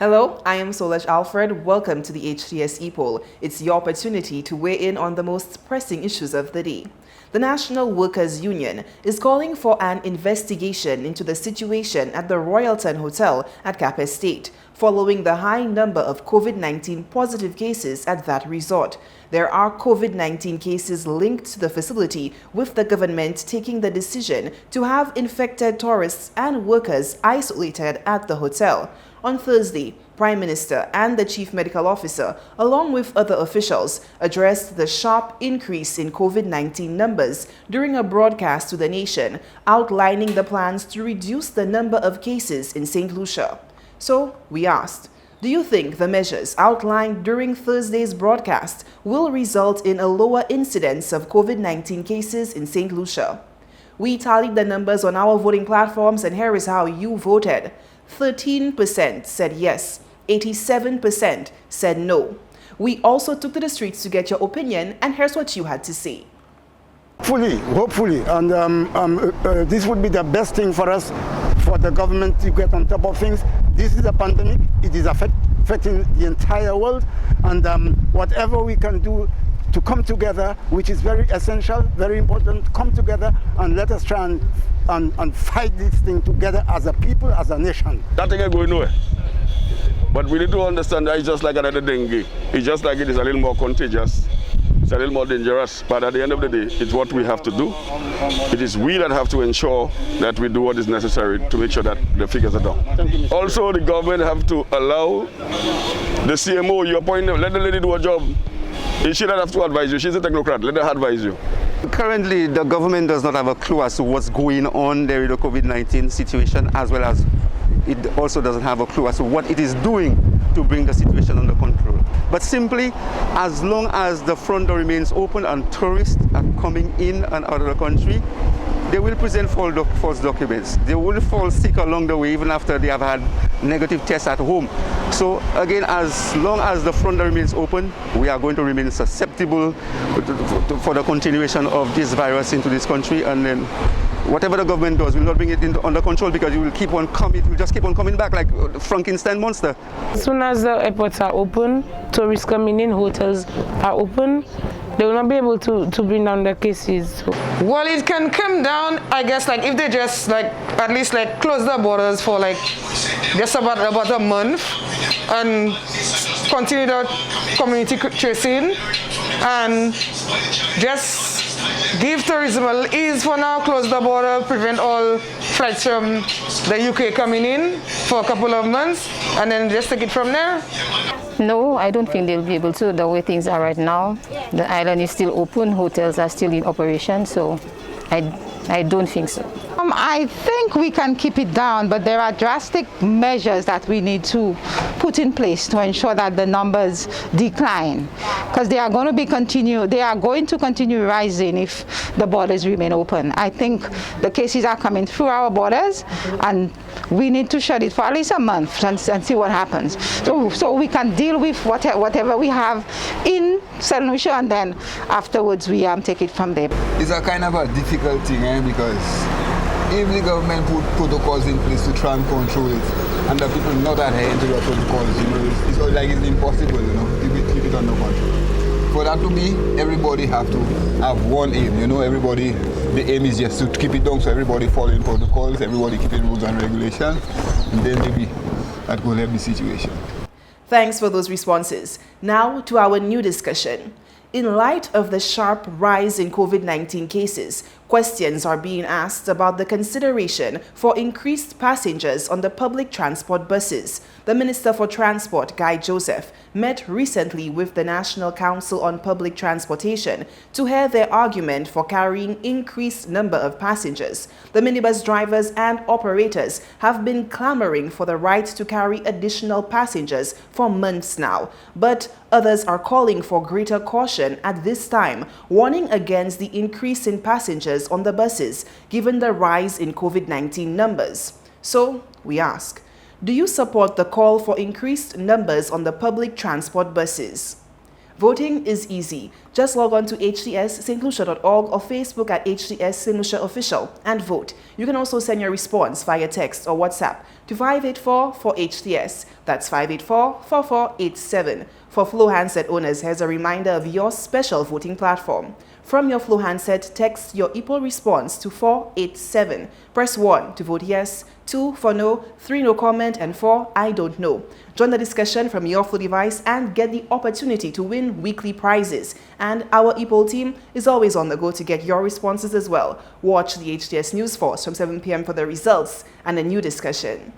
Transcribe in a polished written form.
Hello, I am Solaj Alfred. Welcome to the Hts Epoll. It's your opportunity to weigh in on the most pressing issues of the day. The National Workers' Union is calling for an investigation into the situation at the Royalton Hotel at Cap Estate, following the high number of COVID-19 positive cases at that resort. There are COVID-19 cases linked to the facility, with the government taking the decision to have infected tourists and workers isolated at the hotel. On Thursday, Prime Minister and the Chief Medical Officer, along with other officials, addressed the sharp increase in COVID-19 numbers during a broadcast to the nation, outlining the plans to reduce the number of cases in St. Lucia. So, we asked, do you think the measures outlined during Thursday's broadcast will result in a lower incidence of COVID-19 cases in St. Lucia? We tallied the numbers on our voting platforms, and here is how you voted. 13% said yes, 87% said no. We also took to the streets to get your opinion, and here's what you had to say. Hopefully, and this would be the best thing for us, for the government to get on top of things. This is a pandemic, it is affecting the entire world, and whatever we can do to come together, which is very essential, very important, come together and let us try and fight this thing together as a people, as a nation. That thing ain't going nowhere. But we need to understand that it's just like another dengue. It's just like it is a little more contagious. It's a little more dangerous. But at the end of the day, it's what we have to do. It is we that have to ensure that we do what is necessary to make sure that the figures are down. Also, the government have to allow the CMO, your point, let the lady do her job. She doesn't have to advise you. She's a technocrat. Let her advise you. Currently, the government does not have a clue as to what's going on there with the COVID-19 situation, as well as it also doesn't have a clue as to what it is doing to bring the situation under control. But simply, as long as the front door remains open and tourists are coming in and out of the country, they will present false documents. They will fall sick along the way, even after they have had negative tests at home. So again, as long as the front door remains open, we are going to remain susceptible for the continuation of this virus into this country, and then whatever the government does will not bring it under control, because it will keep on coming. It will just keep on coming back like Frankenstein monster. As soon as the airports are open, tourists coming in, hotels are open, they will not be able to bring down the cases. Well, it can come down, I guess, like if they just at least close the borders for just about a month and continue the community tracing and just give tourism a ease for now, close the border, prevent all flights from the UK coming in for a couple of months, and then just take it from there. No, I don't think they'll be able to, the way things are right now. The island is still open, hotels are still in operation, so I don't think so. I think we can keep it down, but there are drastic measures that we need to put in place to ensure that the numbers decline, because they are going to continue rising if the borders remain open. I think the cases are coming through our borders, and we need to shut it for at least a month and see what happens. So we can deal with whatever we have in St. Lucia, and then afterwards we take it from there. It's a kind of a difficult thing, because if the government put protocols in place to try and control it, and the people not adhering to the protocols, it's it's impossible, keep it under control. For that to be, everybody have to have one aim, everybody, the aim is just to keep it down, so everybody following protocols, everybody keeping rules and regulations, and then maybe that will help the situation. Thanks for those responses. Now to our new discussion. In light of the sharp rise in COVID-19 cases, questions are being asked about the consideration for increased passengers on the public transport buses. The Minister for Transport, Guy Joseph, met recently with the National Council on Public Transportation to hear their argument for carrying increased number of passengers. The minibus drivers and operators have been clamoring for the right to carry additional passengers for months now, but others are calling for greater caution at this time, warning against the increase in passengers on the buses given the rise in COVID-19 numbers. So, we ask, do you support the call for increased numbers on the public transport buses? Voting is easy. Just log on to htsstlucia.org or Facebook at HTS St. Lucia Official and vote. You can also send your response via text or WhatsApp to 584-4HTS. That's 584-4487. For Flow handset owners, here's a reminder of your special voting platform. From your Flow handset, text your Epoll response to 487. Press 1 to vote yes, 2 for no, 3 no comment, and 4 I don't know. Join the discussion from your Flow device and get the opportunity to win weekly prizes. And our Epoll team is always on the go to get your responses as well. Watch the HTS News Force from 7 p.m. for the results and a new discussion.